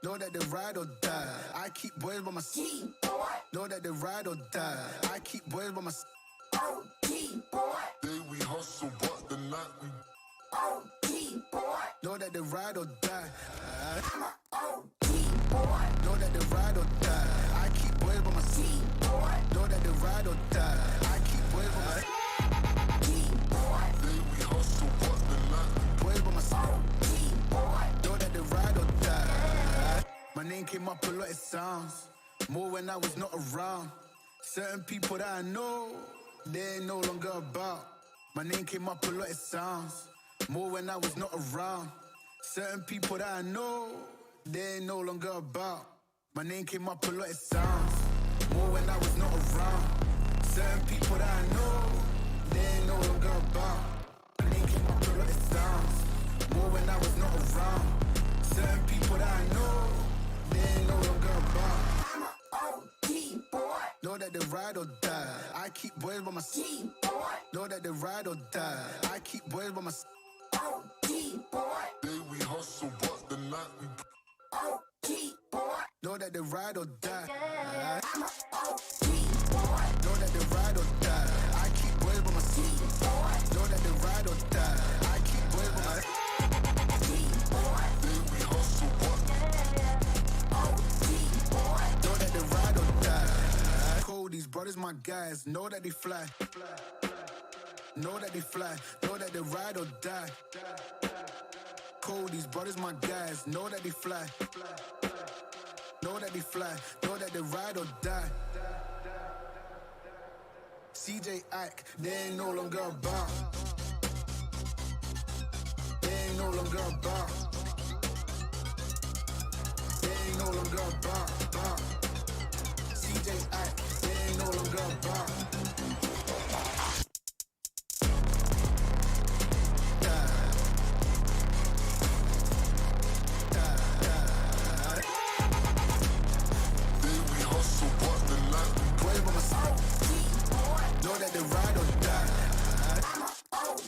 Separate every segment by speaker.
Speaker 1: Know that they ride or die. I keep boys by my side. Know that they ride or die. I keep boys by my side. Day we hustle, but the night we know that they ride or die. Know that they ride or die. I keep boys by my side. Know that they ride or die. I keep boys by my side. Day we hustle, but the night we boys by my side. Know that they ride or die. My name came up a lot, it sounds more when I was not around. Certain people that I know, they ain't no longer about. My name came up a lot, it sounds more when I was not around. Certain people that I know, they ain't no longer about. My name came up a lot, it sounds more when I was not around. Certain people that I know, they ain't no longer about. My name came up a lot, it sounds more when I was not around. Certain people that I know, they ain't no longer about. I'm a OG boy. Know that they ride or die. I keep boys by my side. Know that they ride or die. I keep boys by my side. OG boy. Day we hustle, but the night we OG boy. Know that they ride or die. I'm a OG boy. Know that they ride or die. I keep boys by my side. Know that they ride or die. I keep boys by my side. Day we hustle, but know that they ride or die. Cold, these brothers my guys. Know that they fly. Know that they fly. Know that they ride or die. Cold, these brothers my guys. Know that they fly. Know that they fly. Know that they ride or die. CJ Ike, they ain't no longer about. They ain't no longer about. They ain't no longer about. CJ Ike, they ain't no longer about. Know that they ride or die. I'm a OG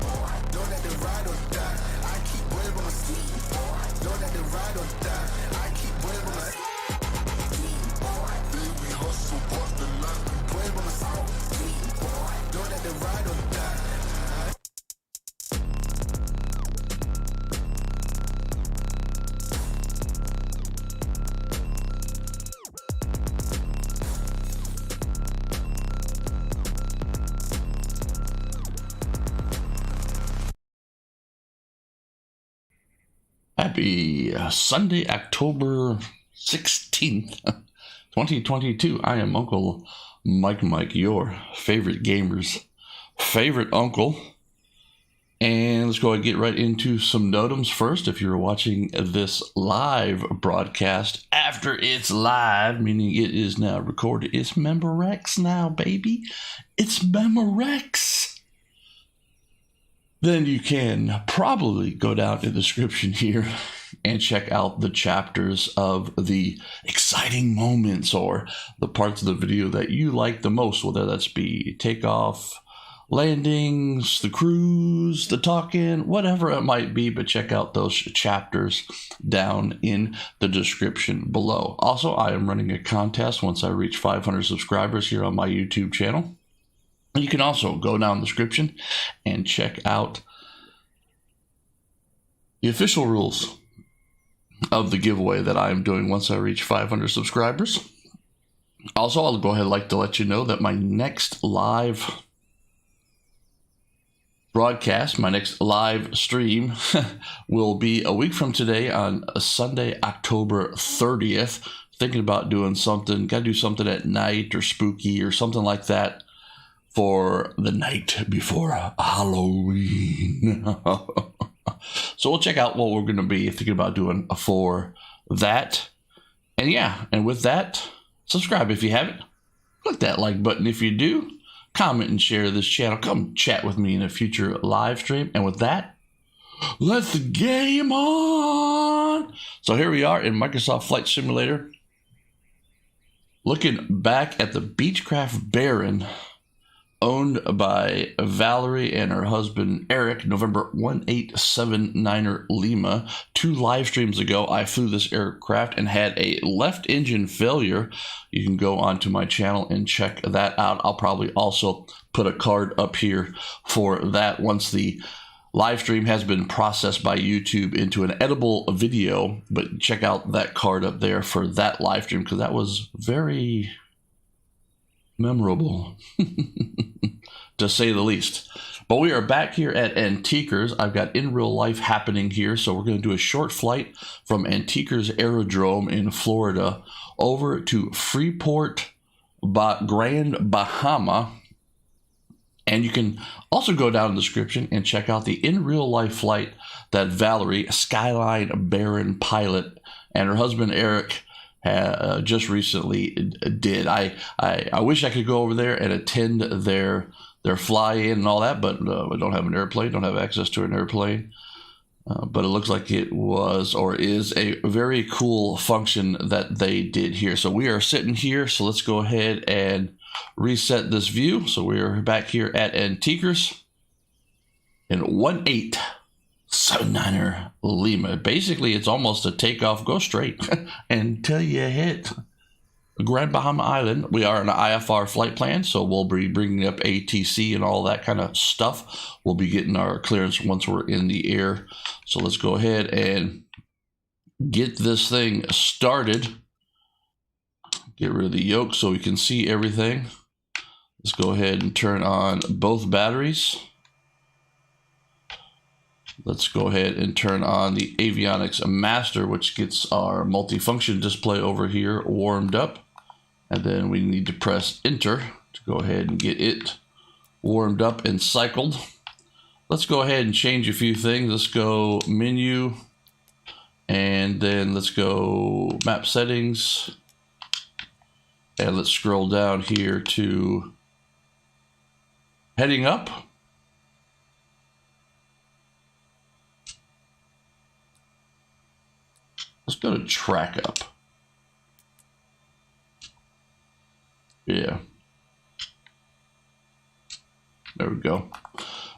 Speaker 1: boy. Know that they ride or die. I keep boys by my side. Know that they ride or die. I keep boys by my side. Day we hustle, but the night we boys by my side. Know that they ride or die.
Speaker 2: Happy Sunday, October 16th, 2022. I am Uncle Mike, your favorite gamer's favorite uncle. And let's go ahead and get right into some NOTAMs first. If you're watching this live broadcast after it's live, meaning it is now recorded, it's Memorex now, baby. It's Memorex. Then you can probably go down in the description here and check out the chapters of the exciting moments or the parts of the video that you like the most, whether that's be takeoff, landings, the cruise, the talking, whatever it might be. But check out those chapters down in the description below. Also, I am running a contest once I reach 500 subscribers here on my YouTube channel. You can also go down in the description and check out the official rules of the giveaway that I am doing once I reach 500 subscribers. Also, I'll go ahead and like to let you know that my next live broadcast, my next live stream will be a week from today on Sunday, October 30th. Thinking about doing something, got to do something at night or spooky or something like that for the night before Halloween. So we'll check out what we're going to be thinking about doing for that. And yeah, and with that, subscribe if you haven't. Click that like button if you do. Comment and share this channel. Come chat with me in a future live stream. And with that, let's game on. So here we are in Microsoft Flight Simulator, looking back at the Beechcraft Baron owned by Valerie and her husband Eric, November 1879er Lima. 2 live streams ago, I flew this aircraft and had a left engine failure. You can go onto my channel and check that out. I'll probably also put a card up here for that once the live stream has been processed by YouTube into an edible video. But check out that card up there for that live stream, because that was very memorable, to say the least. But we are back here at Antiquers. I've got in real life happening here, so we're going to do a short flight from Antiquers Aerodrome in Florida over to Freeport, Grand Bahama. And you can also go down in the description and check out the in real life flight that Valerie, Skyline Baron Pilot, and her husband Eric just recently did. I wish I could go over there and attend their fly-in and all that, but I don't have an airplane, don't have access to an airplane. But it looks like it was or is a very cool function that they did here. So we are sitting here, so let's go ahead and reset this view. So we are back here at Antiquers in 1879er Lima. Basically, it's almost a takeoff, go straight until you hit Grand Bahama Island. We are on an IFR flight plan, so we'll be bringing up ATC and all that kind of stuff. We'll be getting our clearance once we're in the air. So let's go ahead and get this thing started. Get rid of the yoke so we can see everything. Let's go ahead and turn on both batteries. Let's go ahead and turn on the avionics master, which gets our multifunction display over here warmed up. And then we need to press enter to go ahead and get it warmed up and cycled. Let's go ahead and change a few things. Let's go menu, and then let's go map settings. And let's scroll down here to heading up. Let's go to track up. Yeah. There we go.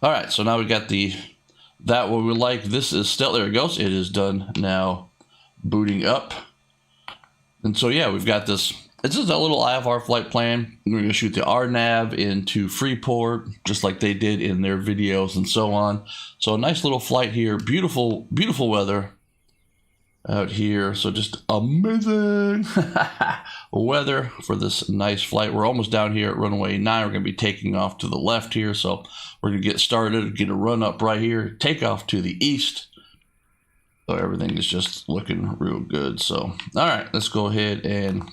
Speaker 2: All right, so now we got that what we like. This is still, there it goes. It is done now, booting up. And so yeah, we've got this. This is a little IFR flight plan. We're going to shoot the RNAV into Freeport, just like they did in their videos and so on. So a nice little flight here. Beautiful, beautiful weather out here. So just amazing weather for this nice flight. We're almost down here at runway 9. We're going to be taking off to the left here. So we're going to get started, get a run up right here, take off to the east. So everything is just looking real good. So, all right, let's go ahead and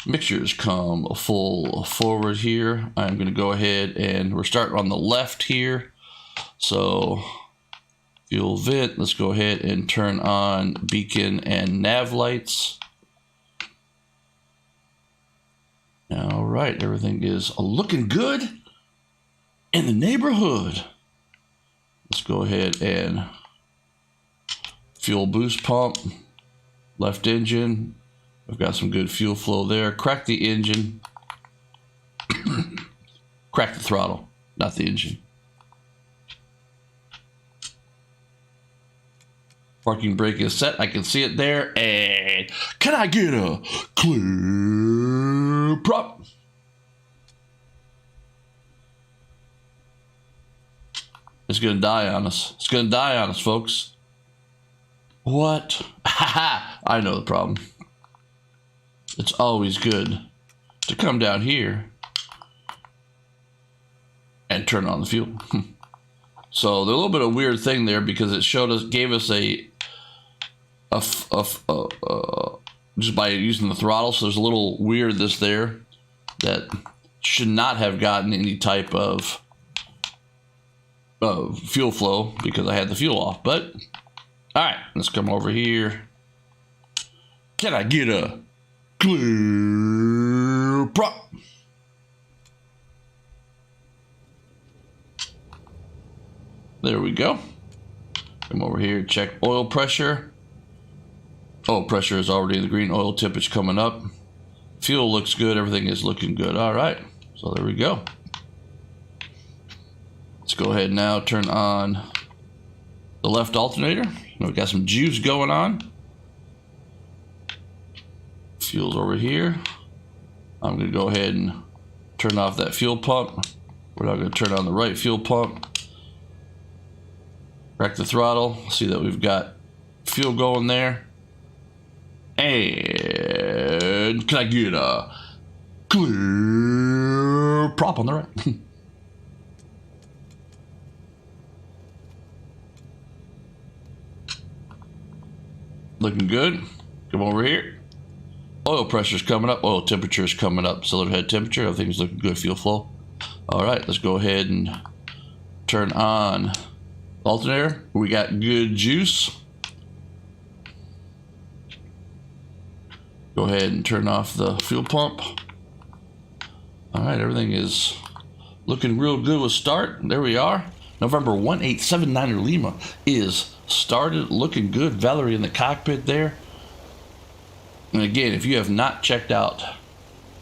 Speaker 2: mixtures come full forward here. I'm going to go ahead and we're starting on the left here. So fuel vent, let's go ahead and turn on beacon and nav lights. All right, everything is looking good in the neighborhood. Let's go ahead and fuel boost pump, left engine. We've got some good fuel flow there. Crack the engine. Crack the throttle, not the engine. Parking brake is set. I can see it there. And can I get a clear prop? It's going to die on us. It's going to die on us, folks. What? I know the problem. It's always good to come down here and turn on the fuel. So there's a little bit of weird thing there because it gave us just by using the throttle. So there's a little weirdness there that should not have gotten any type of fuel flow because I had the fuel off. But all right, let's come over here. Can I get a clear prop? There we go. Come over here, check oil pressure. Oil pressure is already in the green. Oil temperature coming up. Fuel looks good. Everything is looking good. All right. So there we go. Let's go ahead now, turn on the left alternator. We've got some juice going on. Fuel's over here. I'm going to go ahead and turn off that fuel pump. We're now going to turn on the right fuel pump. Crack the throttle. See that we've got fuel going there. And can I get a clear prop on the right? Looking good. Come over here. Oil pressure's coming up. Oil temperature's coming up. Cylinder head temperature. Everything's looking good. Fuel flow. All right, let's go ahead and turn on the alternator. We got good juice. Go ahead and turn off the fuel pump. All right, everything is looking real good with start. There we are. November 1879er Lima is started, looking good. Valerie in the cockpit there. And again, if you have not checked out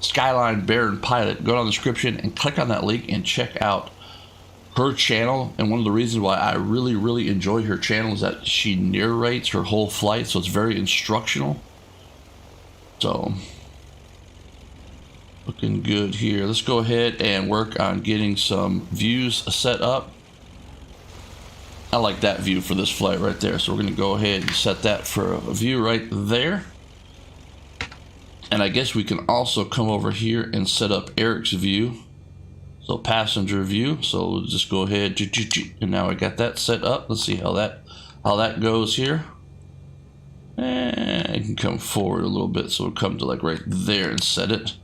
Speaker 2: Skyline Baron Pilot, go down the description and click on that link and check out her channel. And one of the reasons why I really enjoy her channel is that she narrates her whole flight, so it's very instructional. So looking good here. Let's go ahead and work on getting some views set up. I like that view for this flight right there, so we're going to go ahead and set that for a view right there. And I guess we can also come over here and set up Eric's view, so passenger view. So we'll just go ahead, and now I got that set up. Let's see how that goes here. And I can come forward a little bit, so we'll come to like right there and set it.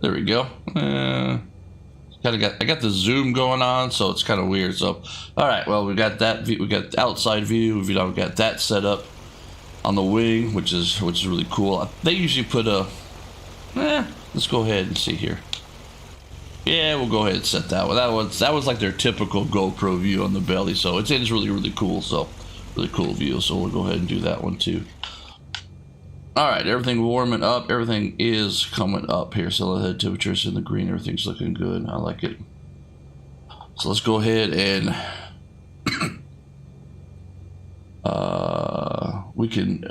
Speaker 2: There we go. I got the zoom going on, so it's kind of weird. So, all right, well, we got that view, we got the outside view. We've got that set up on the wing, which is really cool. They usually put a. Let's go ahead and see here. Yeah, we'll go ahead and set that one. That was like their typical GoPro view on the belly, so it's really cool. So, really cool view. So we'll go ahead and do that one too. All right, everything warming up. Everything is coming up here. So the head temperature's in the green. Everything's looking good. I like it. So let's go ahead and we can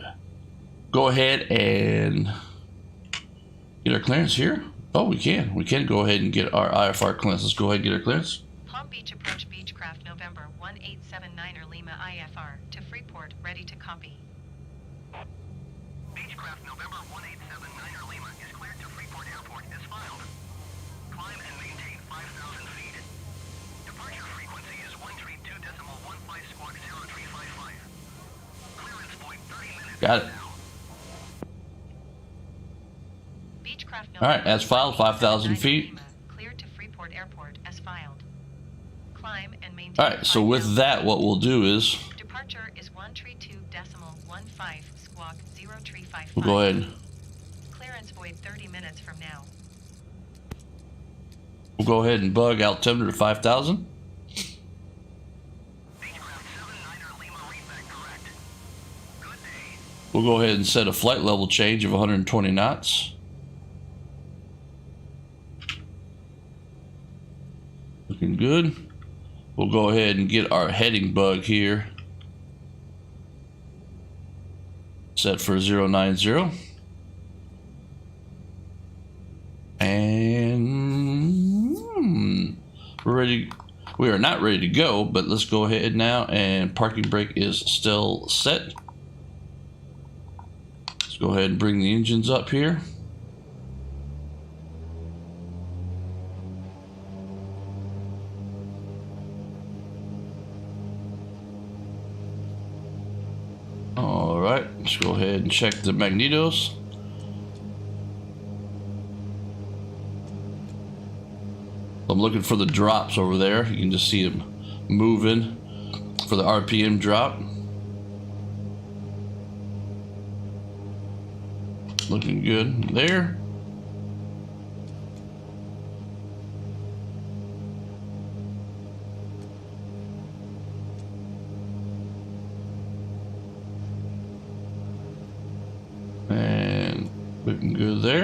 Speaker 2: go ahead and get our clearance here. Oh, we can. We can go ahead and get our IFR clearance. Let's go ahead and get our clearance.
Speaker 3: Palm Beach Approach Beechcraft November 1879er Lima IFR to Freeport, ready to copy.
Speaker 4: Beechcraft November 1879er Lima is cleared to Freeport Airport as filed. Climb and maintain 5,000 feet. Departure frequency is 132.15 squawk 0355. Clearance point 30 minutes.
Speaker 2: Got it. All right, as filed, 5,000 feet.
Speaker 3: Cleared to Freeport Airport as filed. Climb and maintain.
Speaker 2: All right, so with that, what we'll do is
Speaker 3: departure is 132.15 squawk 0355.
Speaker 2: we'll go ahead.
Speaker 3: Clearance void 30 minutes from now.
Speaker 2: We'll go ahead and bug altimeter to 5,000. We'll go ahead and set a flight level change of 120 knots. Looking good. We'll go ahead and get our heading bug here set for 090. And we're ready. We are not ready to go, but let's go ahead now, and parking brake is still set. Let's go ahead and bring the engines up here. All right, let's go ahead and check the magnetos. I'm looking for the drops over there. You can just see them moving for the RPM drop. Looking good there.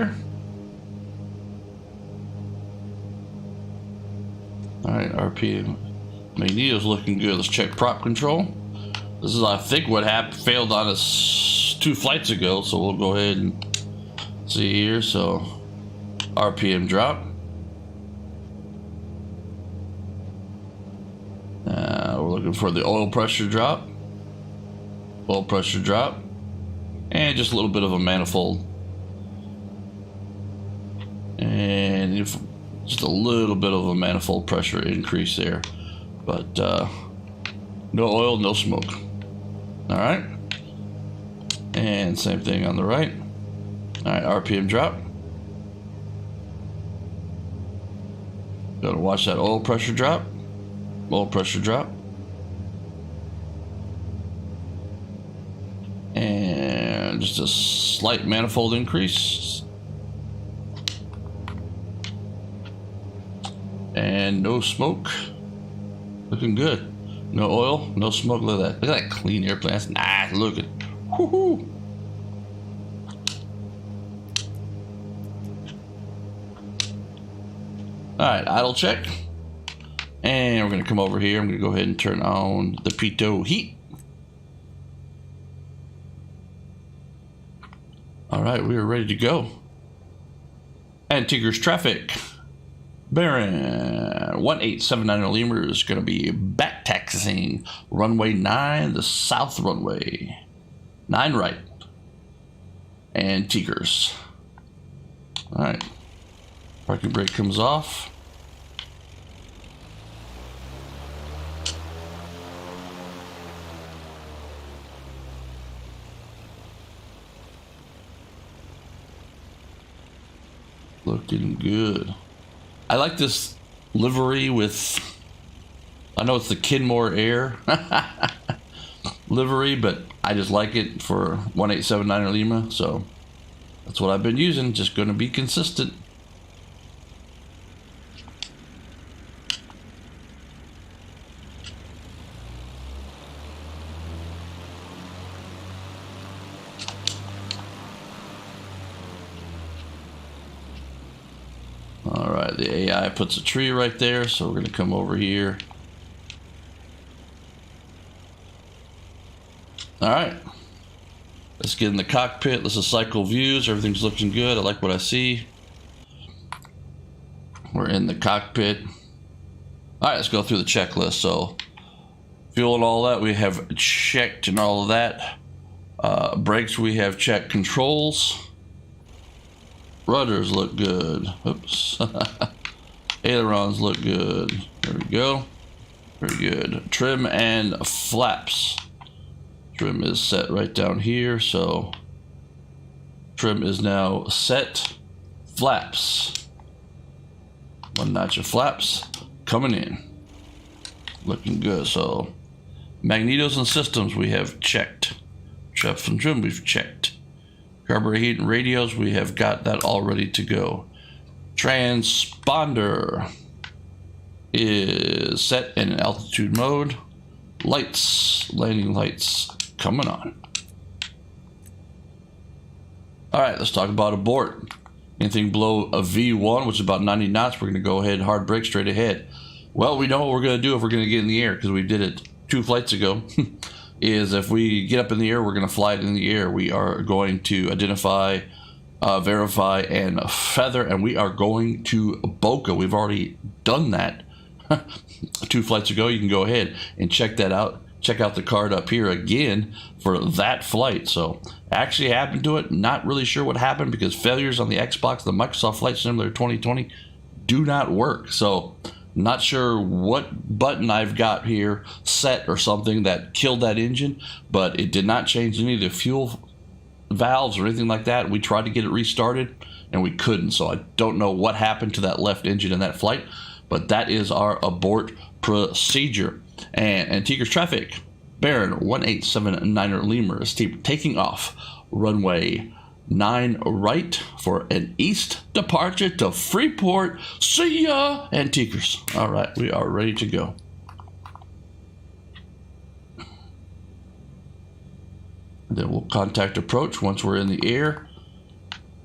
Speaker 2: there. All right, RPM. Magneto's looking good. Let's check prop control. This is, I think, what failed on us 2 flights ago. So we'll go ahead and see here. So RPM drop. We're looking for the oil pressure drop. Oil pressure drop. And just a little bit of a manifold. And just a little bit of a manifold pressure increase there. But no oil, no smoke. All right. And same thing on the right. All right, RPM drop. Gotta watch that oil pressure drop. Oil pressure drop. And just a slight manifold increase. And no smoke. Looking good. No oil, no smoke. Look at that. Look at that clean airplane. That's nice looking. Woohoo! Alright, idle check. And we're going to come over here. I'm going to go ahead and turn on the pitot heat. Alright, we are ready to go. Antiquers traffic. Baron 1879 Lemur is going to be back taxiing runway 9, the south runway. 9 right. Antiquers. Alright. Parking brake comes off. Looking good. I like this livery with, I know it's the Kinmore Air livery, but I just like it for 1879 Lima, so that's what I've been using. Just going to be consistent. Alright, the AI puts a tree right there, so we're going to come over here. Alright, let's get in the cockpit. Let's cycle views. Everything's looking good. I like what I see. We're in the cockpit. Alright, let's go through the checklist. So, fuel and all that we have checked and all of that. Brakes we have checked. Controls. Rudders look good. Oops. Ailerons look good. There we go. Very good. Trim and flaps. Trim is set right down here, so trim is now set. Flaps. 1 notch of flaps coming in. Looking good. So magnetos and systems we have checked. Chef and trim we've checked. Carburetor heat and radios, we have got that all ready to go. Transponder is set in altitude mode. Lights, landing lights coming on. Alright, let's talk about abort. Anything below a V1, which is about 90 knots, we're going to go ahead and hard brake straight ahead. Well, we know what we're going to do if we're going to get in the air, because we did it 2 flights ago. Is if we get up in the air, we're going to fly it in the air. We are going to identify, verify, and feather, and we are going to Boca. We've already done that 2 flights ago. You can go ahead and check that out. Check out the card up here again for that flight. So actually happened to it. Not really sure what happened because failures on the Xbox, the Microsoft Flight Simulator 2020 do not work. So not sure what button I've got here set or something that killed that engine, but it did not change any of the fuel valves or anything like that. We tried to get it restarted and we couldn't. So I don't know what happened to that left engine in that flight, but that is our abort procedure. And Antiquers traffic, Baron 1879 Lemur is taking off runway 9 right for an east departure to Freeport. See ya, Antiquers. All right, we are ready to go. Then we'll contact approach once we're in the air.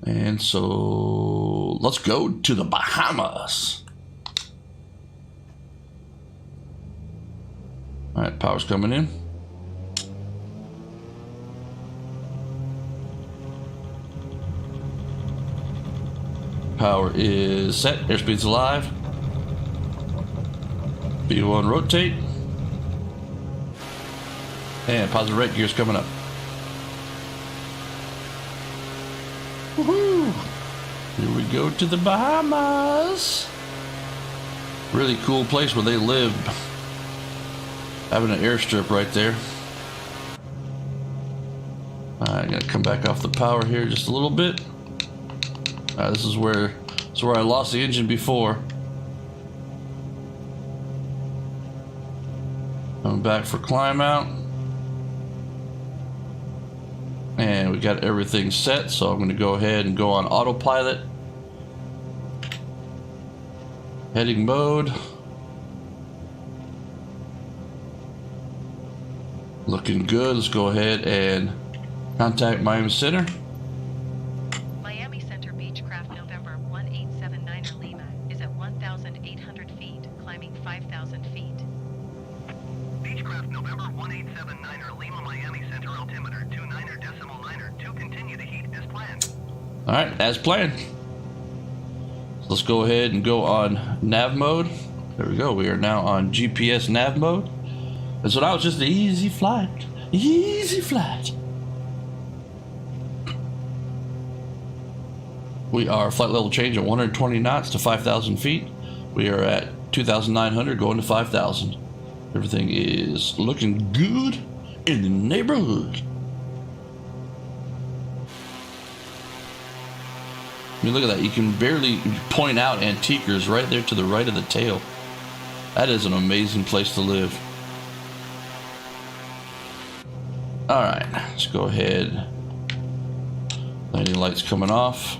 Speaker 2: And so let's go to the Bahamas. All right, power's coming in. Power is set, airspeed's alive. B1 rotate. And positive right gear's coming up. Woohoo! Here we go to the Bahamas. Really cool place where they live. Having an airstrip right there. Alright, gotta come back off the power here just a little bit. Alright, this is where I lost the engine before. Coming back for climb out. And we got everything set, so I'm going to go ahead and go on autopilot. Heading mode. Looking good. Let's go ahead and contact Miami Center.
Speaker 3: Miami Center Beechcraft November 1879er Lima is at 1,800 feet, climbing 5,000 feet.
Speaker 4: Beechcraft November 1879er Lima Miami Center altimeter 29er decimal 9er to continue the heat as planned.
Speaker 2: All right, as planned. So let's go ahead and go on nav mode. There we go. We are now on GPS nav mode. And so that was just an easy flight. Easy flight. We are flight level change at 120 knots to 5,000 feet. We are at 2,900 going to 5,000. Everything is looking good in the neighborhood. I mean, look at that. You can barely point out Antiquers right there to the right of the tail. That is an amazing place to live. All right, let's go ahead. Landing lights coming off.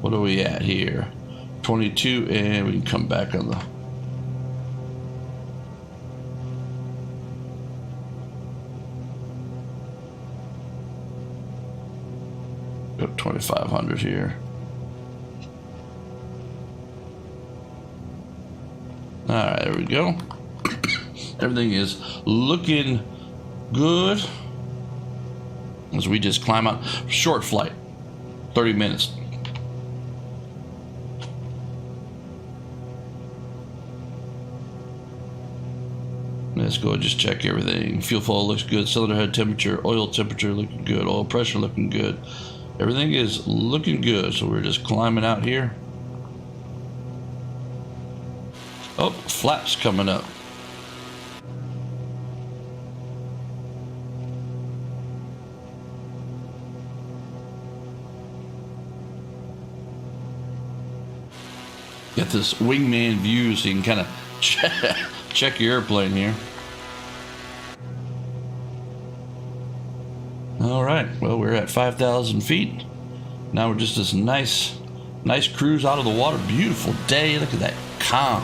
Speaker 2: What are we at here? 22, and we can come back on the... Go 2,500 here. All right, there we go. Everything is looking good as we just climb out. Short flight, 30 minutes. Let's go and just check everything. Fuel flow looks good. Cylinder head temperature, oil temperature looking good. Oil pressure looking good. Everything is looking good. So we're just climbing out here. Oh, flaps coming up. Got this wingman view so you can kind of check your airplane here. All right, well, we're at 5,000 feet. Now we're just this nice cruise out of the water. Beautiful day. Look at that calm.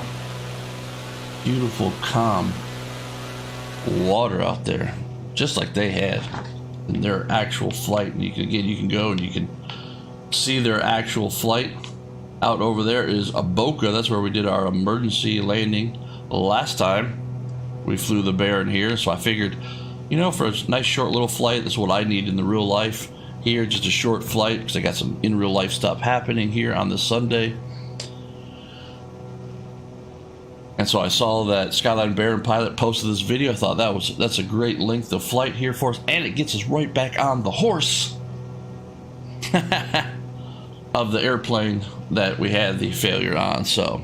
Speaker 2: Beautiful, calm water out there, just like they had in their actual flight. And you can go and you can see their actual flight. Out over there is a Boca. That's where we did our emergency landing last time we flew the Baron here. So I figured, you know, for a nice short little flight, that's what I need in the real life here. Just a short flight because I got some in real life stuff happening here on this Sunday. And so I saw that Skyline Baron Pilot posted this video. I thought that's a great length of flight here for us, and it gets us right back on the horse of the airplane that we had the failure on. So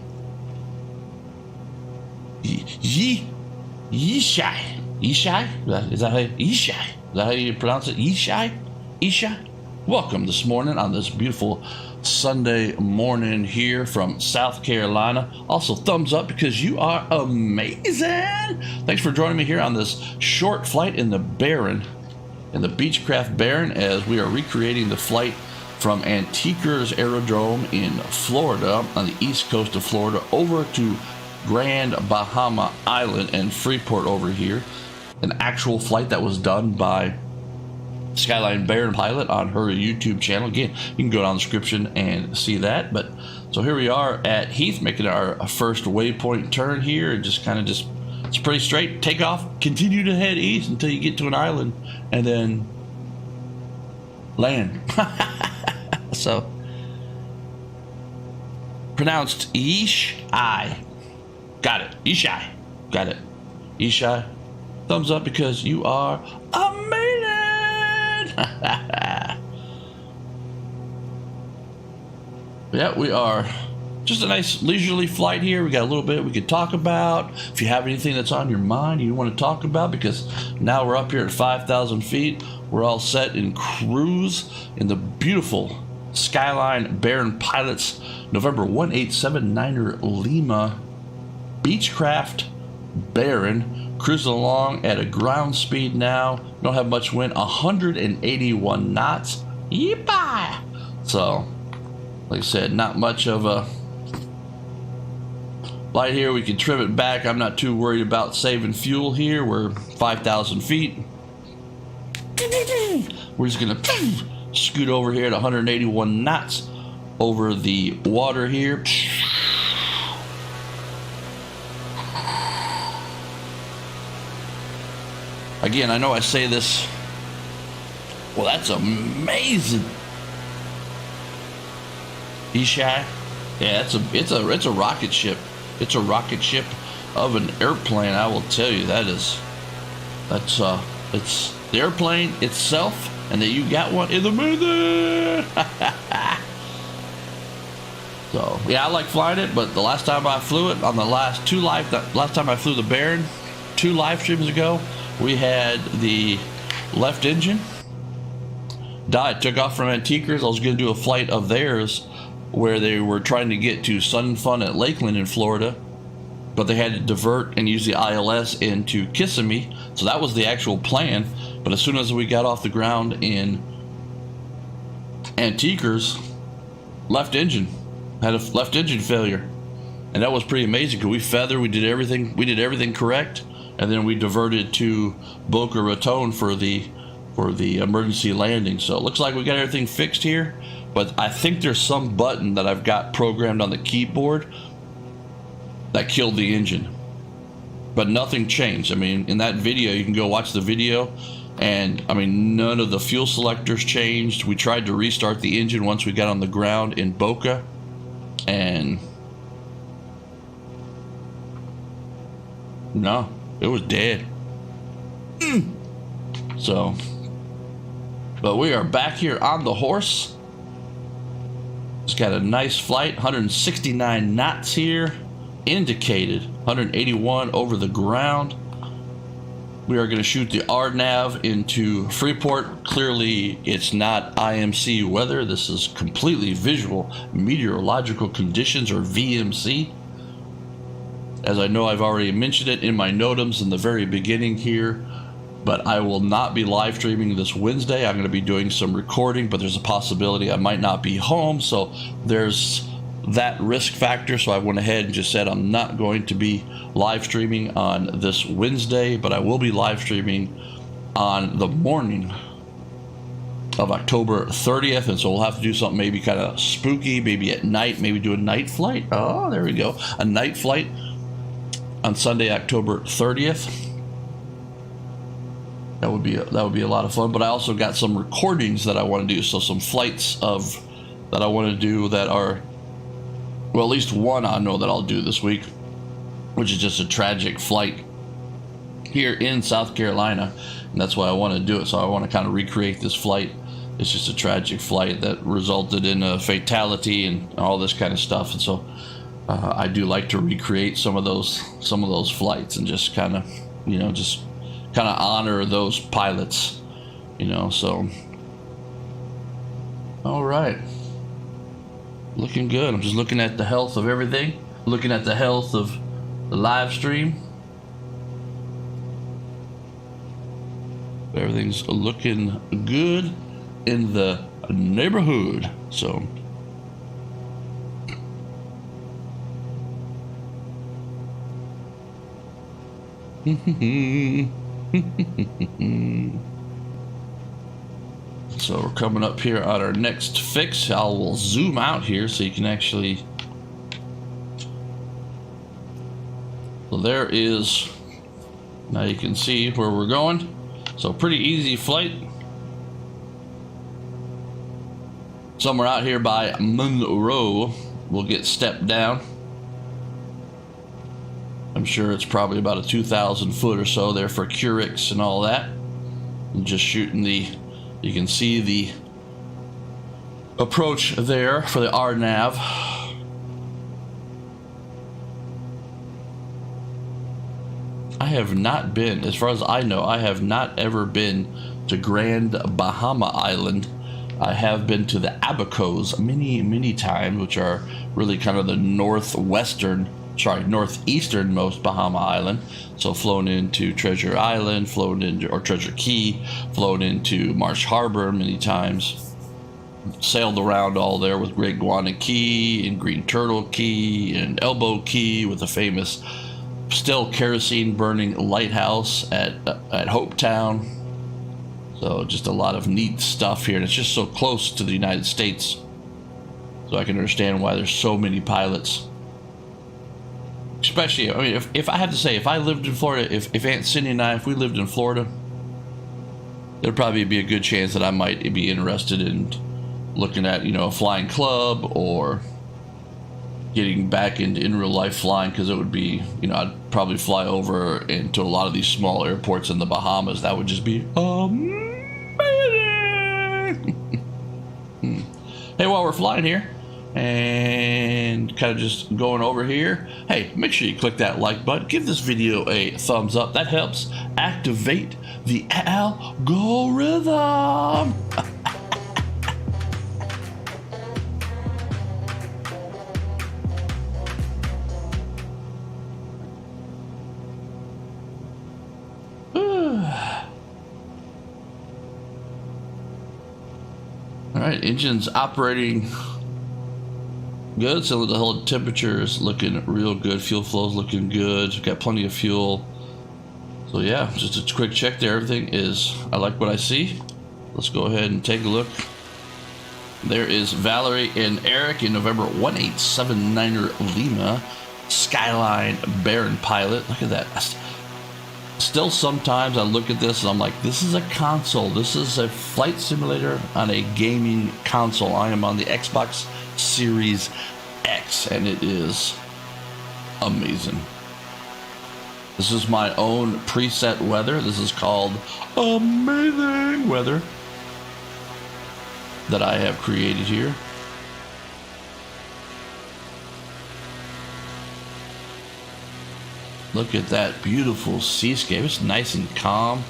Speaker 2: Yishai. Is that how you pronounce it? Yishai. Welcome this morning on this beautiful Sunday morning here from South Carolina. Also, thumbs up because you are amazing. Thanks for joining me here on this short flight in the Baron, in the Beechcraft Baron, as we are recreating the flight from Antiquers Aerodrome in Florida, on the east coast of Florida, over to Grand Bahama Island and Freeport over here. An actual flight that was done by Skyline Baron Pilot on her YouTube channel. Again, you can go down the description and see that. But so here we are at Heath, making our first waypoint turn here, and just kind of it's pretty straight. Take off, continue to head east until you get to an island, and then land. So pronounced Yeesh-I. Got it. Yeesh-I. Got it. Yeesh-I. Thumbs up because you are amazing. Yeah, we are just a nice leisurely flight here. We got a little bit we could talk about. If you have anything that's on your mind you want to talk about, because now we're up here at 5,000 feet. We're all set in cruise in the beautiful Skyline Baron Pilot's November 1879er Lima Beechcraft Baron, cruising along at a ground speed now. Don't have much wind, 181 knots. Yeepa! So, like I said, not much of a light here. We can trim it back. I'm not too worried about saving fuel here. We're 5,000 feet. We're just gonna scoot over here at 181 knots over the water here. Again, I know I say this. Well, that's amazing. Yeesh-I. Yeah, it's a rocket ship. It's a rocket ship of an airplane. I will tell you it's the airplane itself, and that you got one in the movie. So yeah, I like flying it, but the last time I flew it on the last time I flew the Baron 2 live streams ago, we had the left engine died. Took off from Antiquers. I was going to do a flight of theirs where they were trying to get to Sun and Fun at Lakeland in Florida, but they had to divert and use the ILS into Kissimmee. So that was the actual plan. But as soon as we got off the ground in Antiquers, left engine failure, and that was pretty amazing because we did everything correct, and then we diverted to Boca Raton for the emergency landing. So it looks like we got everything fixed here, but I think there's some button that I've got programmed on the keyboard that killed the engine, but nothing changed. I mean, in that video, you can go watch the video, and I mean, none of the fuel selectors changed. We tried to restart the engine once we got on the ground in Boca, and no, it was dead. So, but we are back here on the horse. It's got a nice flight, 169 knots here, indicated 181 over the ground. We are going to shoot the RNAV into Freeport. Clearly, it's not IMC weather. This is completely visual meteorological conditions, or VMC. As I know, I've already mentioned it in my NOTAMs in the very beginning here, but I will not be live streaming this Wednesday. I'm going to be doing some recording, but there's a possibility I might not be home, so there's that risk factor. So I went ahead and just said I'm not going to be live streaming on this Wednesday, but I will be live streaming on the morning of October 30th, and so we'll have to do something maybe kind of spooky, maybe at night, maybe do a night flight. Oh, there we go, a night flight on Sunday, October 30th. That would be a lot of fun. But I also got some recordings that I want to do, so some flights that I want to do that are, well, at least one I know that I'll do this week, which is just a tragic flight here in South Carolina, and that's why I want to do it. So I want to kind of recreate this flight. It's just a tragic flight that resulted in a fatality and all this kind of stuff, and so I do like to recreate some of those flights and just kind of, just kind of honor those pilots, so all right, looking good. I'm just looking at the health of everything, looking at the health of the live stream. Everything's looking good in the neighborhood, so So we're coming up here on our next fix. I will zoom out here so you can actually. So there is. Now you can see where we're going. So pretty easy flight. Somewhere out here by Monroe, we'll get stepped down. I'm sure it's probably about a 2,000 foot or so there for Curix and all that. And just shooting the, you can see the approach there for the RNAV. I have not been, as far as I know, I have not ever been to Grand Bahama Island. I have been to the Abacos many times, which are really kind of the northeasternmost Bahama Island. So flown into Treasure Island, flown into, or Treasure Key, flown into Marsh Harbor many times. Sailed around all there with Great Guana Key and Green Turtle Key and Elbow Key with the famous still kerosene burning lighthouse at Hopetown. So just a lot of neat stuff here, and it's just so close to the United States. So I can understand why there's so many pilots. Especially, I mean, if I have to say, if I lived in Florida, if Aunt Cindy and I, if we lived in Florida, there'd probably be a good chance that I might be interested in looking at, you know, a flying club or getting back into in real life flying, because it would be, you know, I'd probably fly over into a lot of these small airports in the Bahamas. That would just be amazing. Hey, while we're flying here and kind of just going over here, hey, make sure you click that like button, give this video a thumbs up. That helps activate the algorithm. All right, engine's operating good. So the whole temperature is looking real good. Fuel flow is looking good. Got plenty of fuel. So yeah, just a quick check there. Everything is, I like what I see. Let's go ahead and take a look. There is Valerie and Eric in November 1879er Lima, Skyline Baron Pilot. Look at that. Still, sometimes I look at this and I'm like, this is a console. This is a flight simulator on a gaming console. I am on the Xbox Series X, and it is amazing. This is my own preset weather. This is called Amazing Weather that I have created here. Look at that beautiful seascape. It's nice and calm,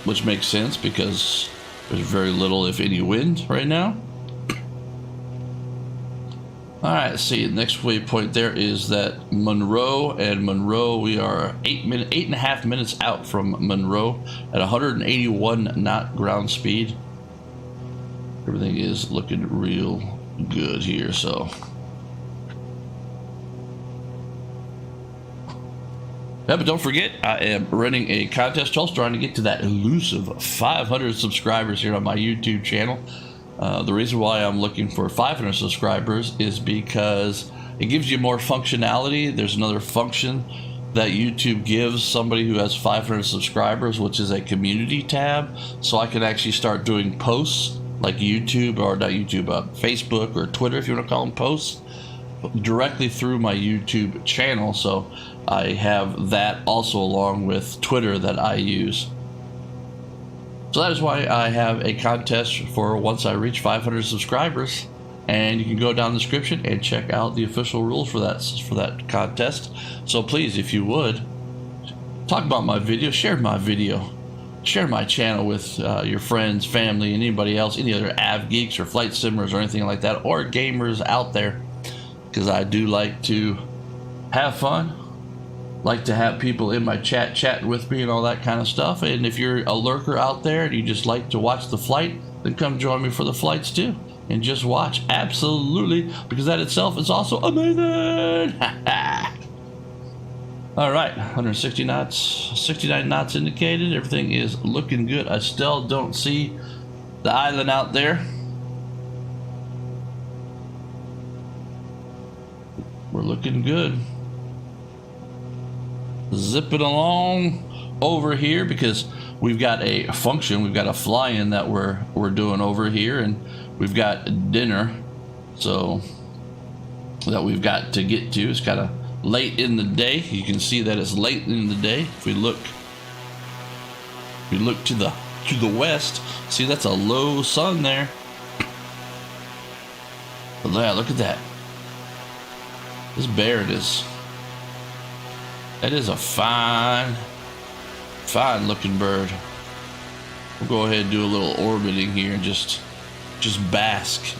Speaker 2: which makes sense because there's very little, if any, wind right now. All right, let's see. Next waypoint there is that Monroe, and Monroe, we are 8.5 minutes out from Monroe at 181 knot ground speed. Everything is looking real good here, so. Yeah, but don't forget, I am running a contest, also trying to get to that elusive 500 subscribers here on my YouTube channel. The reason why I'm looking for 500 subscribers is because it gives you more functionality. There's another function that YouTube gives somebody who has 500 subscribers, which is a community tab. So I can actually start doing posts like YouTube, or not YouTube, Facebook or Twitter, if you want to call them posts, directly through my YouTube channel. So I have that also along with Twitter that I use. So that is why I have a contest for once I reach 500 subscribers, and you can go down the description and check out the official rules for that contest. So please, if you would, talk about my video, share my channel with your friends, family, and anybody else, any other av geeks or flight simmers or anything like that, or gamers out there, because I do like to have fun. Like to have people in my chatting with me and all that kind of stuff. And if you're a lurker out there and you just like to watch the flight, then come join me for the flights too, and just watch. Absolutely, because that itself is also amazing. All right, 160 knots, 69 knots indicated. Everything is looking good. I still don't see the island out there. We're looking good. Zipping along over here because we've got a function, we've got a fly-in that we're doing over here, and we've got dinner, so that we've got to get to. It's kind of late in the day. You can see that it's late in the day. If we look to the west, see that's a low sun there. But yeah, look at that. This Baron that is a fine looking bird. We'll go ahead and do a little orbiting here and just bask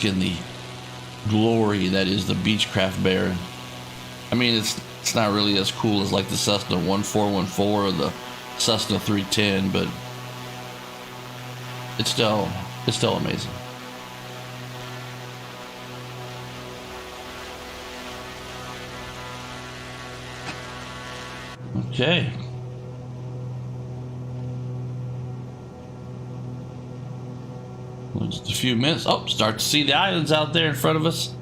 Speaker 2: in the glory that is the Beechcraft Baron. I mean, it's not really as cool as like the Cessna 1414 or the Cessna 310, but it's still amazing. Okay. Just a few minutes. Oh, start to see the islands out there in front of us.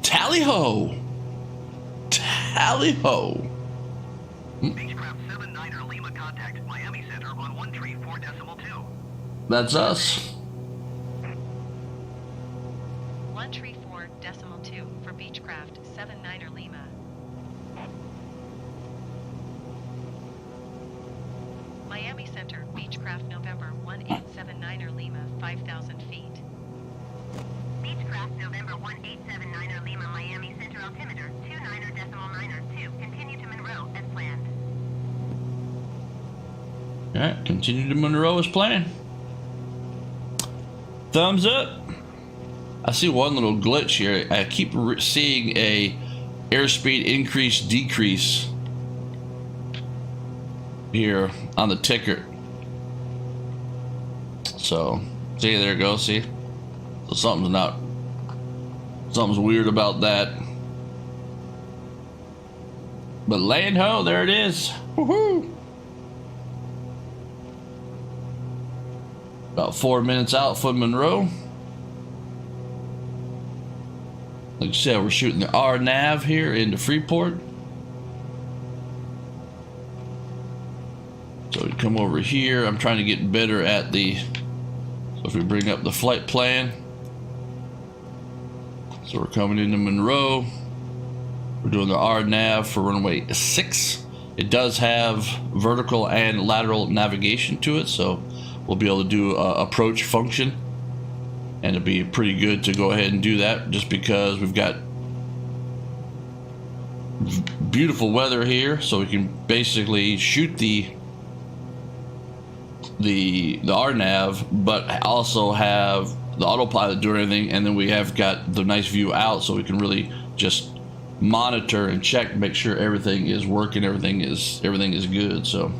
Speaker 2: Tally-ho! Tally-ho!
Speaker 4: Beechcraft 79er Lima contact Miami Center on 134.2.
Speaker 2: That's us.
Speaker 3: 134.2 for Beechcraft 79er Lima. Miami Center, Beechcraft November 1879er Lima, 5,000 feet.
Speaker 5: Beechcraft November 1879er Lima, Miami Center altimeter 29er.9er2. Continue to Monroe as planned.
Speaker 2: Alright, continue to Monroe as planned. Thumbs up. I see one little glitch here. I keep seeing a airspeed increase decrease here on the ticker. So see, there it goes. See, so something's weird about that. But land ho, there it is. Woohoo! About 4 minutes out from Monroe. Like I said, we're shooting the RNAV here into Freeport. So we come over here. I'm trying to get better at the. So if we bring up the flight plan. So we're coming into Monroe. We're doing the RNAV for runway 6. It does have vertical and lateral navigation to it, so we'll be able to do a approach function, and it'd be pretty good to go ahead and do that just because we've got beautiful weather here, so we can basically shoot the RNAV, but also have the autopilot do everything, and then we have got the nice view out, so we can really just monitor and check, make sure everything is working, everything is good. So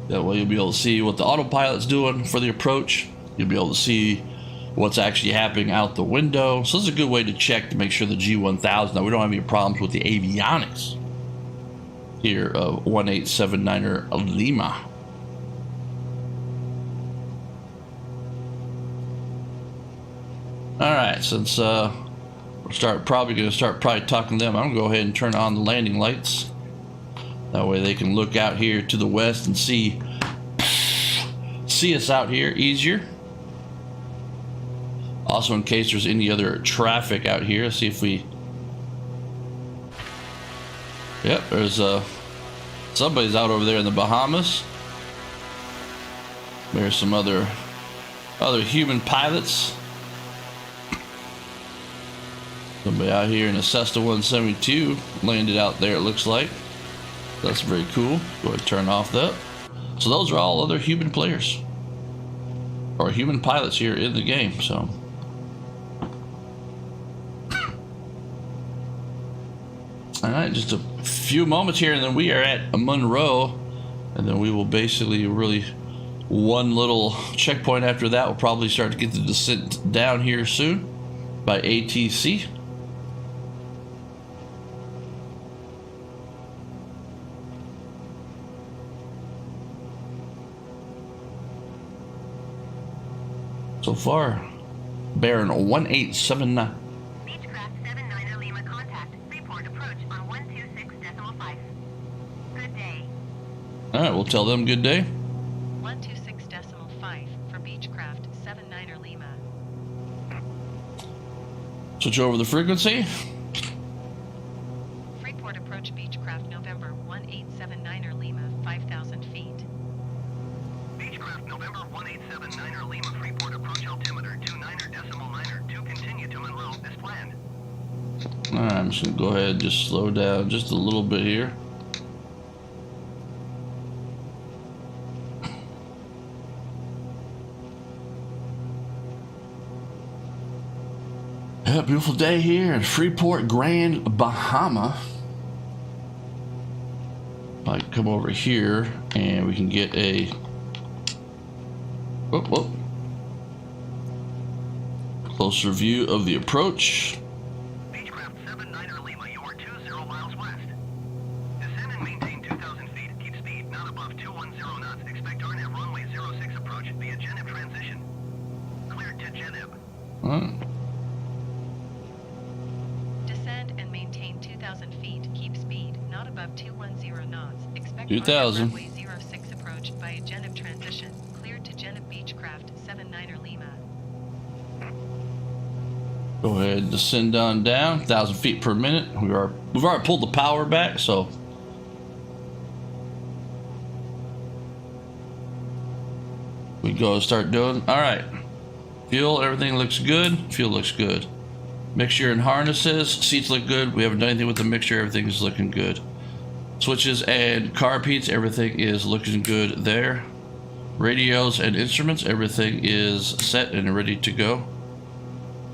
Speaker 2: that way you'll be able to see what the autopilot's doing for the approach. You'll be able to see what's actually happening out the window. So this is a good way to check to make sure the G1000, now we don't have any problems with the avionics here of 1879er Lima. All right, since we're probably going to start talking to them, I'm going to go ahead and turn on the landing lights. That way they can look out here to the west and see us out here easier. Also, in case there's any other traffic out here, see if we. Yep, there's somebody's out over there in the Bahamas. There's some other human pilots. Somebody out here in a Cessna 172 landed out there, it looks like. That's very cool. Go ahead and turn off that. So those are all other human players or human pilots here in the game. So all right, just a few moments here, and then we are at Monroe, and then we will basically really one little checkpoint after that. We'll probably start to get the descent down here soon by ATC. So far, Baron 1879.
Speaker 5: Beechcraft 79er Lima contact. Freeport approach on 126.5. Good day.
Speaker 2: All right, we'll tell them good day.
Speaker 3: 126.5 for Beechcraft 79er Lima.
Speaker 2: Switch over the frequency.
Speaker 3: Freeport approach Beechcraft November 1879er Lima 5,000 feet.
Speaker 4: Beechcraft November 1879er Lima Freeport approach altimeter 29.9 to continue to Monroe as planned.
Speaker 2: All right, I'm just gonna go ahead and just slow down just a little bit here. Yeah, beautiful day here in Freeport, Grand Bahama. Might come over here and we can get a closer view of the approach.
Speaker 4: Beechcraft 79er Lima, you are 20 miles west. Descend and maintain 2,000 feet. Keep speed not above 210 knots. Expect RNAV runway 06 approach via Genib transition. Cleared to Genib.
Speaker 2: All right.
Speaker 3: Descend and maintain 2,000 feet. Keep speed not above 210 knots. Expect
Speaker 2: 2,000.
Speaker 3: runway 06 approach via Genib transition. Cleared to Genib Beechcraft 79er Lima.
Speaker 2: Go ahead and descend on down, 1,000 feet per minute. We've already pulled the power back, so we go start doing. All right, fuel, everything looks good. Fuel looks good. Mixture and harnesses, seats look good. We haven't done anything with the mixture. Everything is looking good. Switches and carb heats, everything is looking good there. Radios and instruments, everything is set and ready to go.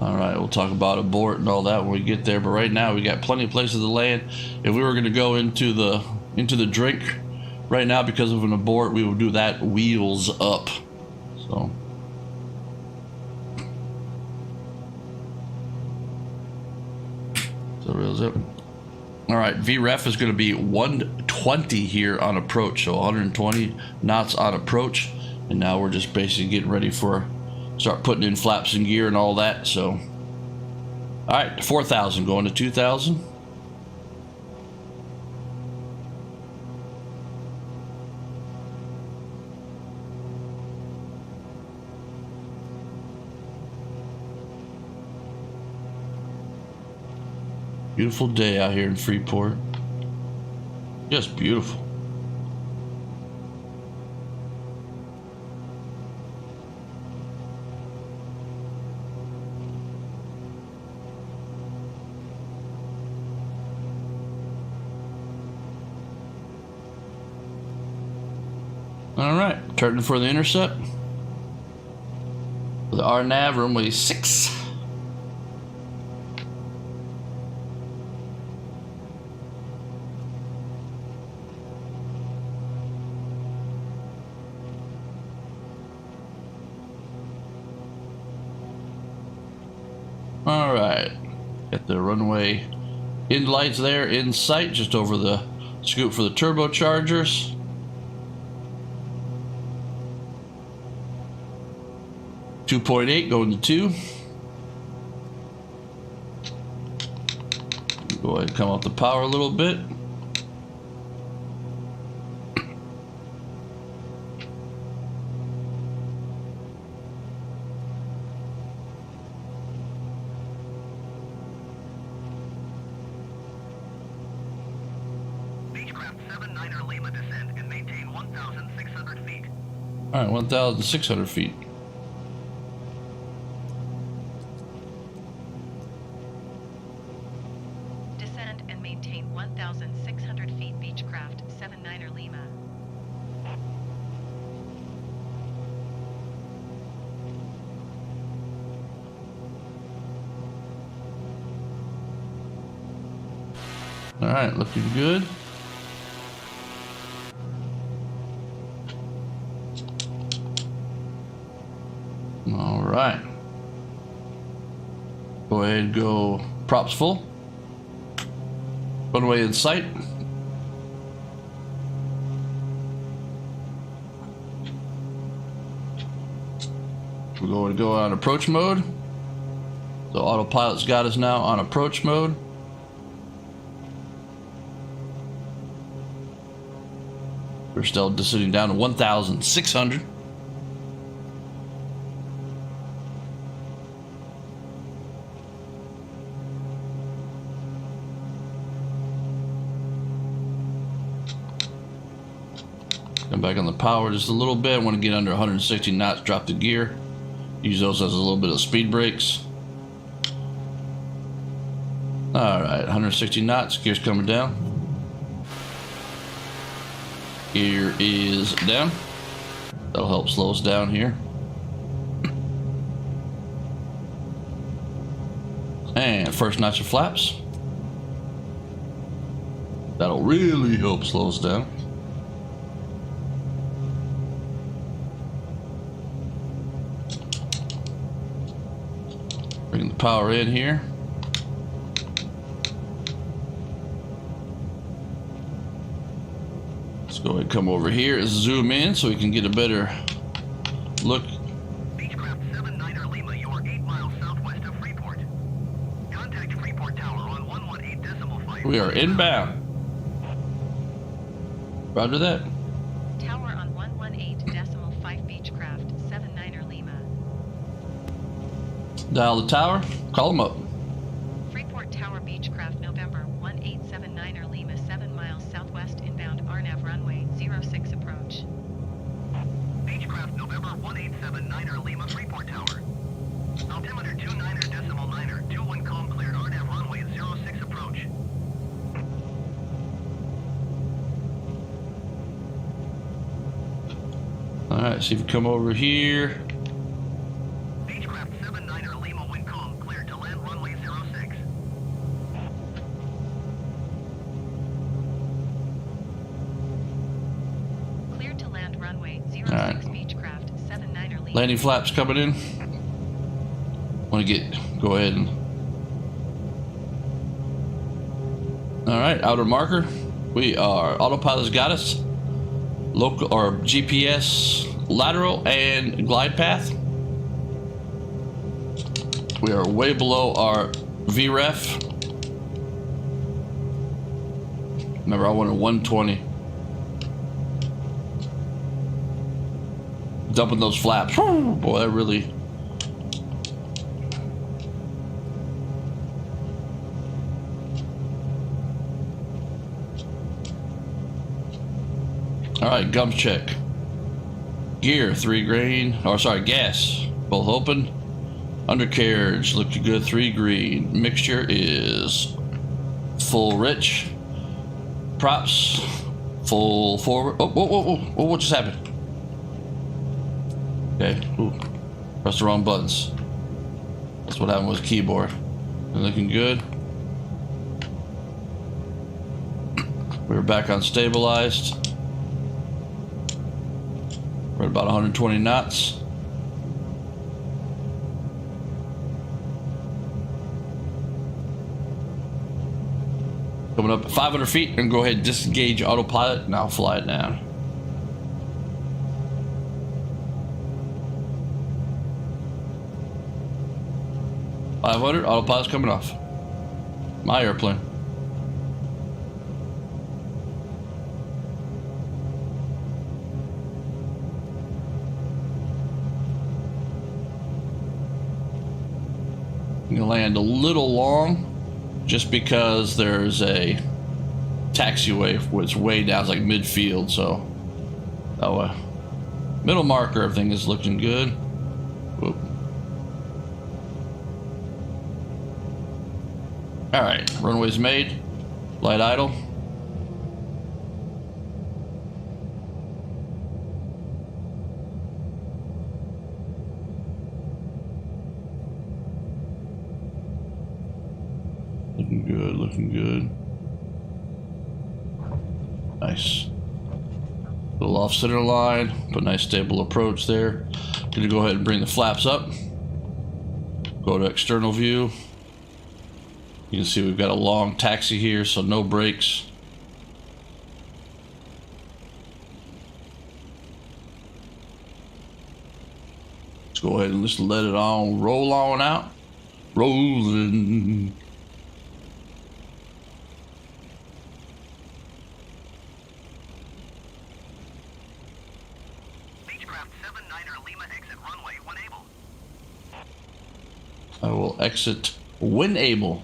Speaker 2: All right, we'll talk about abort and all that when we get there. But right now, we got plenty of places to land. If we were going to go into the drink right now because of an abort, we would do that wheels up. So. Reels up. All right, VREF is going to be 120 here on approach, so 120 knots on approach, and now we're just basically getting ready for start putting in flaps and gear and all that. So, all right, 4,000 going to 2,000. Beautiful day out here in Freeport. Just beautiful. All right, turning for the intercept. The RNAV runway 6. All right, got the runway end lights there in sight, just over the scoop for the turbochargers. .8 going to 2. Go ahead and come off the power a little bit.
Speaker 4: Beechcraft 79er Lima descend and maintain 1,600 feet.
Speaker 2: All right, 1,600 feet.
Speaker 3: Descend and maintain 1,600 feet. Beechcraft 79er Lima.
Speaker 2: All right, looking good. All right. Go ahead and go props full. Runway in sight. We're going to go on approach mode. So autopilot's got us now on approach mode. We're still descending down to 1,600. Come back on the power just a little bit. I want to get under 160 knots, drop the gear. Use those as a little bit of speed brakes. Alright, 160 knots, gear's coming down. Gear is down. That'll help slow us down here. And first notch of flaps. That'll really help slow us down. Bring the power in here. Let's go ahead and come over here and zoom in so we can get a better look.
Speaker 4: Beechcraft 79er Lima, you are 8 miles southwest of Freeport. Contact Freeport Tower on 118.5.
Speaker 2: We are inbound. Roger that.
Speaker 3: Tower on 118.5 Beechcraft, 79er Lima.
Speaker 2: Dial the tower, call them up.
Speaker 3: Freeport Tower Beechcraft, November 1879er Lima, 7 miles southwest inbound RNAV runway 06 approach.
Speaker 4: Beechcraft November 1879er Lima, Freeport Tower. Altimeter 29er.9er, 21 calm cleared, RNAV runway 06 approach.
Speaker 2: Alright, see if we come over here.
Speaker 4: Beechcraft 79er Lima, wind calm, cleared to land runway 06.
Speaker 3: Cleared to land runway 06
Speaker 2: Alright.
Speaker 3: Beechcraft, 79er Lima.
Speaker 2: Landing flaps coming in. Want to go ahead and. Alright, outer marker. We are, autopilot's got us. Local or GPS lateral and glide path. We are way below our VREF. Remember, I wanted 120. Dumping those flaps. Whew, boy, that really. All right, gums check. Gear 3 green, or sorry, gas both open. Undercarriage looking good, 3 green. Mixture is full rich. Props full forward. Oh, whoa, whoa, whoa, whoa, what just happened? Okay, ooh, pressed the wrong buttons. That's what happened with the keyboard. They're looking good. We're back on stabilized. We're at about 120 knots. Coming up at 500 feet, and go ahead and disengage autopilot, and I'll fly it down. Autopilot's coming off. My airplane. I'm gonna land a little long just because there's a taxiway which way down, it's like midfield, so middle marker, everything is looking good. Whoop. All right, runway's made. Light idle. Looking good, looking good. Nice. Little off center line, put a nice stable approach there. Gonna go ahead and bring the flaps up. Go to external view. You can see we've got a long taxi here, so no brakes. Let's go ahead and just let it on roll on out. Rolling.
Speaker 4: Beechcraft 79er Lima exit runway when able.
Speaker 2: I will exit when able.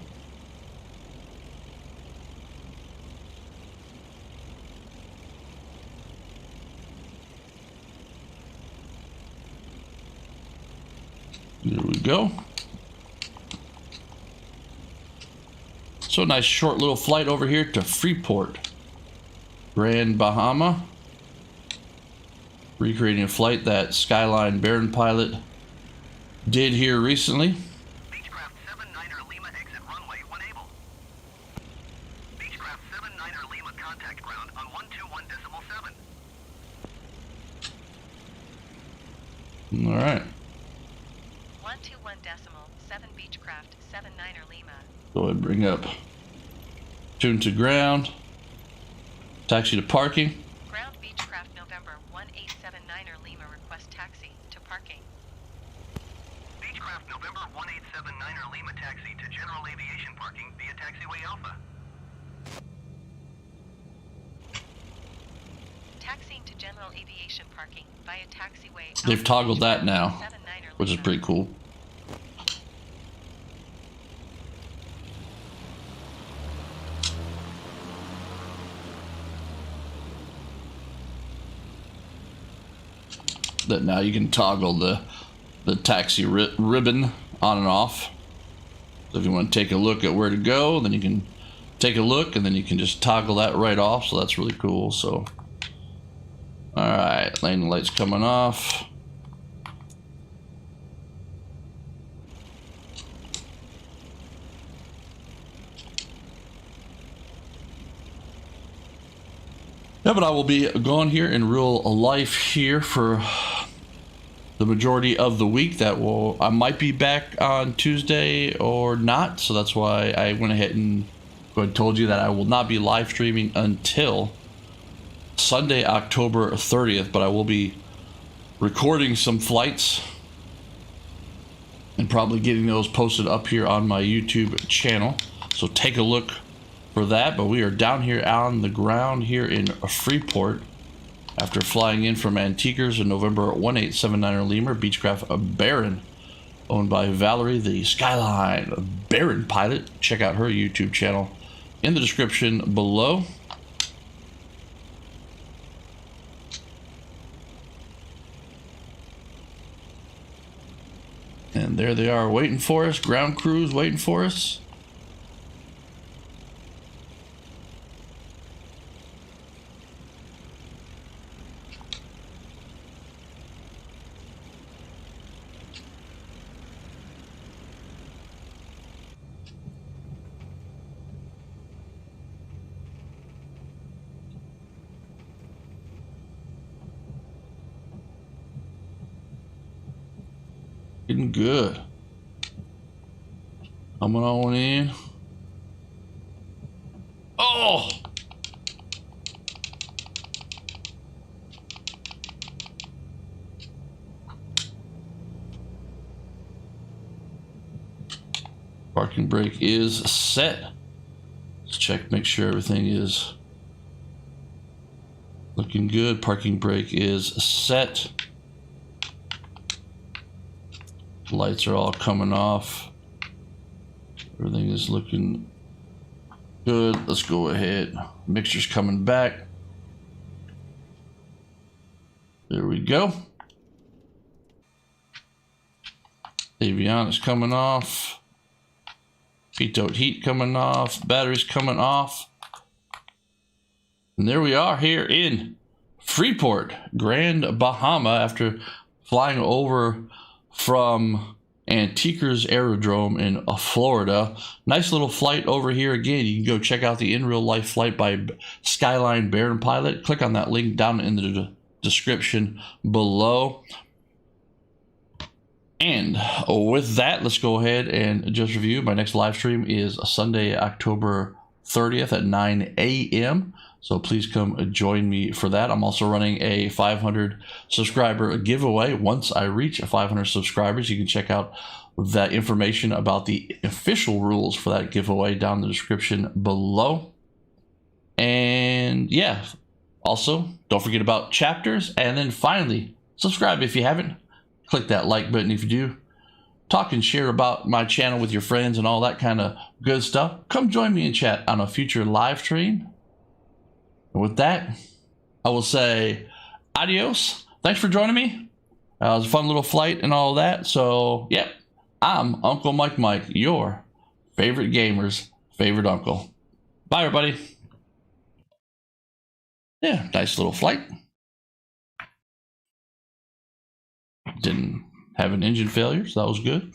Speaker 2: There we go. So nice short little flight over here to Freeport, Grand Bahama. Recreating a flight that Skyline Baron Pilot did here recently.
Speaker 4: Beechcraft 79er Lima exit runway when able. Beechcraft 79er Lima contact ground on 121.7.
Speaker 2: All right.
Speaker 3: 121.7 Beechcraft 79er Lima.
Speaker 2: Go ahead and bring up. Tune to ground. Taxi to parking.
Speaker 3: Ground Beechcraft November 1879er Lima request taxi to parking.
Speaker 4: Beechcraft November 1879er Lima taxi to general aviation parking via taxiway Alpha.
Speaker 3: Taxiing to general aviation parking via taxiway.
Speaker 2: They've toggled that now,
Speaker 3: 79er
Speaker 2: which is
Speaker 3: Lima.
Speaker 2: pretty cool. That now you can toggle the taxi ribbon on and off. So if you want to take a look at where to go, then you can take a look, and then you can just toggle that right off. So that's really cool. So, all right, landing lights coming off. Yeah, but I will be gone here in real life here for the majority of the week. I might be back on Tuesday or not, so that's why I went ahead and told you that I will not be live streaming until Sunday, October 30th, but I will be recording some flights and probably getting those posted up here on my YouTube channel. So take a look for that. But we are down here on the ground here in Freeport after flying in from Antiquers in November 1879er Lima Beechcraft Baron, owned by Valerie, the Skyline Baron Pilot. Check out her YouTube channel in the description below. And there they are waiting for us. Ground crews waiting for us. Getting good. Coming on in. Oh! Parking brake is set. Let's check, make sure everything is looking good. Parking brake is set. Lights are all coming off. Everything is looking good. Let's go ahead. Mixture's coming back. There we go. Avionics coming off. Pitot heat coming off. Batteries coming off. And there we are here in Freeport, Grand Bahama, after flying over from Antiquers Aerodrome in Florida. Nice little flight over here. Again, you can go check out the in real life flight by Skyline Baron Pilot. Click on that link down in the description below. And with that, let's go ahead and just review. My next live stream is Sunday, October 30th at 9 a.m. So please come join me for that. I'm also running a 500 subscriber giveaway. Once I reach 500 subscribers, you can check out that information about the official rules for that giveaway down in the description below. And yeah, also don't forget about chapters. And then finally, subscribe if you haven't. Click that like button if you do. Talk and share about my channel with your friends and all that kind of good stuff. Come join me in chat on a future live stream. And with that, I will say adios. Thanks for joining me. It was a fun little flight and all that. So, yeah, I'm Uncle Mike, your favorite gamer's favorite uncle. Bye, everybody. Yeah, nice little flight. Didn't have an engine failure, so that was good.